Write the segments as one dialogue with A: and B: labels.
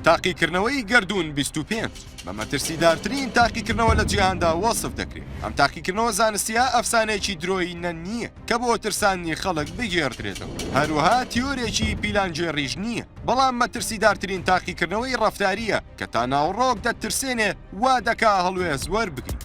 A: تاقیکردنەوەی گەردوون 25 بە مەترسیدارترین تاقیکردنەوە لە جیهاندا وەسف دەکرێت. ئەم تاقیکردنەوە زانستیە ئەفسانەیەکی درۆینە نییە کە بۆ ترسانی خەڵک بگێڕدرێتەوە. هەروەها تیۆرێکی پیلانجێڕیش نییە، بەڵام مەترسیدارترین تاقیکردنەوەی ڕەفتاریە کە تا ناوڕۆک دەترسێنێ وا دەکا هەڵوێز وەربگریت.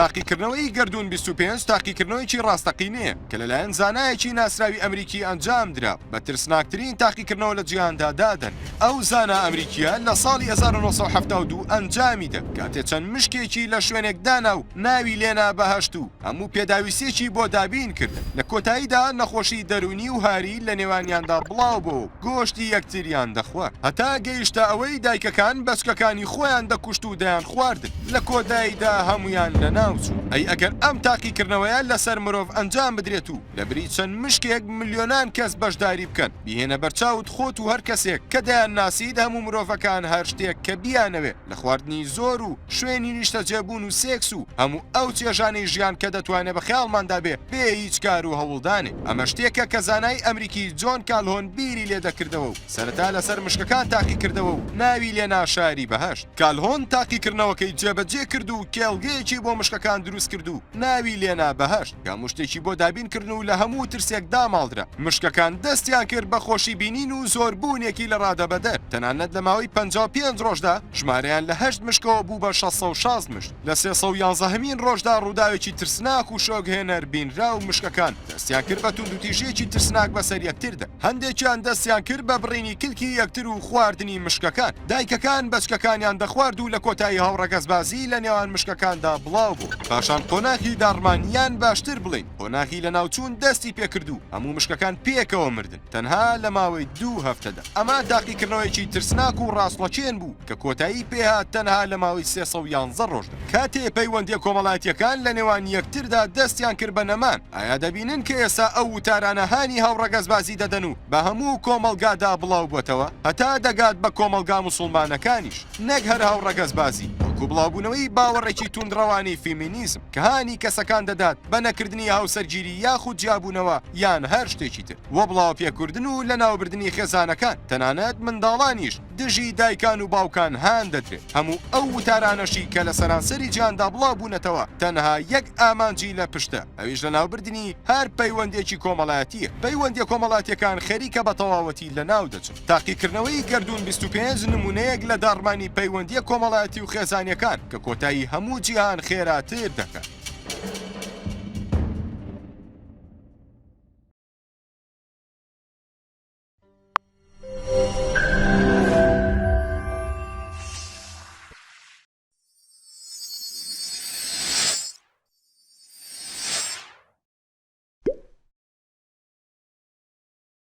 A: تاقیکردنەوەی گەردوون 25 تاقیکردنەوەیکی ڕاستەقینەیە کە لەلایەن زانایەکی ناسراوی ئەمریکی ئەنجام درا بە ترسناکترین تاقیکردنەوە لە جیهاندا دادەن. ئەو زانا ئەمریکیە لە ساڵی 1972 ئەنجامیدا کاتێ چەند مشکێکی لە شوێنێک دانا و ناوی لێنا بەهەشت و هەموو پێداویستێکی بۆ دابین کردن. لە کۆتاییدا نەخۆشی دەرونی و هاری لە نێوانیاندا بڵاو بۆ گۆشتی یەکتریان دەخوارد، هەتا گەیشتە ئەوەی دایکەکان بەچکەکانی خۆیان دەکوشت و دەیان خواردن. لە کۆداییدا هەمویان لە ئەی ئەگەر ئەم تاقیکردنەوەیە لەسەر مرۆڤ ئەنجام بدرێت و لەبری چەند مشکێک ملیۆنان کەس بەشداری بکەن، بهێنە بەرچاوت خۆت و هەر کەسێک کە دەیان ناسید هەموو مرۆڤەکان هەر شتێک کە بیانەوێت لە خواردنی زۆر و شوێنی نیشتە جێبوون و سێکس و هەموو ئەو چێژانەی ژیان کە دەتوانێت بە خەیاڵماندا بێ بێ هیچ کار و هەوڵدانێ. ئەمە شتێکە کە زانای ئەمریکی جۆن کالهۆن بیری لێ دەکردەوە و سەرەتا لەسەر مشکەکان تاقی کردەوە و ناوی لێنا شاری بەهەشت. کالهۆن تاقیکردنەوەکەی جێبەجێ کرد و کێڵگەیەکی بۆ مشکەکان دروست کرد و ناوی لێنا بەهەشت کە مشتێکی بۆ دابینکردن و لە هەموو ترسێک داماڵدرا. مشکەکان دەستیان کرد بە خۆشی بینین و زۆربوونێکی لە ڕادەبەدەر. تەنانەت لە ماوەی 55 ڕۆژدا ژمارەیان لە 8 مشکەوە بوو بە 660 مشت. لە 311مین ڕۆژدا ڕووداوێکی ترسناک و شۆکهێنەر بینرا و مشکەکان دەستیان کرد بە توندوتیژێکی ترسناک بەسەر یەکتردا. هەندێکیان دەستیان کرد بە بڕینی کلکی یەکتر و خواردنی مشکەکان. دایکەکان بەچکەکانیان دەخوارد و لە کۆتایی هاوڕەگەزبازی لە نێوان مشکەکاندا بڵاو بوو. پاشان قۆناغی داڕمانیان باشتر بڵین قۆناغی لە ناوچوون دەستی پێکردو هەموو مشکەکان پێکەوە مردن تەنها لە ماوەی 2 هەفتەدا. ئەمە تاقیکردنەوەیکی ترسناک و ڕاستڵەچێن بوو کە کۆتایی پێهات تەنها لە ماوەی 311 ڕۆژدا. کاتێ پەیوەندیە کۆمەڵایەتیەکان لە نێوان یەکتردا دەستیان کرد بە نەمان، ئایا دەبینن کە ئێستا ئەو وتارانە هانی هاوڕەگەزبازی دەدەن و بە هەموو کۆمەلگادا بڵاو بۆتەوە، هەتا دەگات بە کۆمەلگا موسڵمانەکانیش نەک هەر هاوڕەگەزبازی، بەڵکو بڵاوبوونەوەی باوەڕێکی توندڕەوانی فیمینیزم کە هانی کەسەکان دەدات بە نەکردنی هاوسەرگیری یاخود جیابوونەوە یان هەر شتێکی تر، وە بڵاو پێکردن و لە ناوبردنی خێزانەکان تەنانەت منداڵانیش دژی دایکان و باوکان هان دەدرێت. هەموو ئەو وتارانەشی کە لە سەرانسەری جیهاندا بڵاو بوونەتەوە تەنها یەک ئامانجی لە پشتە، ئەویش لە ناوبردنی هەر پەیوەندێکی کۆمەڵایەتیە. پەیوەندی کۆمەڵایەتیەکان خەریکە بە تەواوەتی لە ناو دەچن. تاقیکردنەوەی گەردوون 25 نمونەیەک لە داڕمانی پەیوەندیە کۆمەڵایەتی و خێزانیەکان کە کۆتایی هەموو جیهان خێراتر دەکات.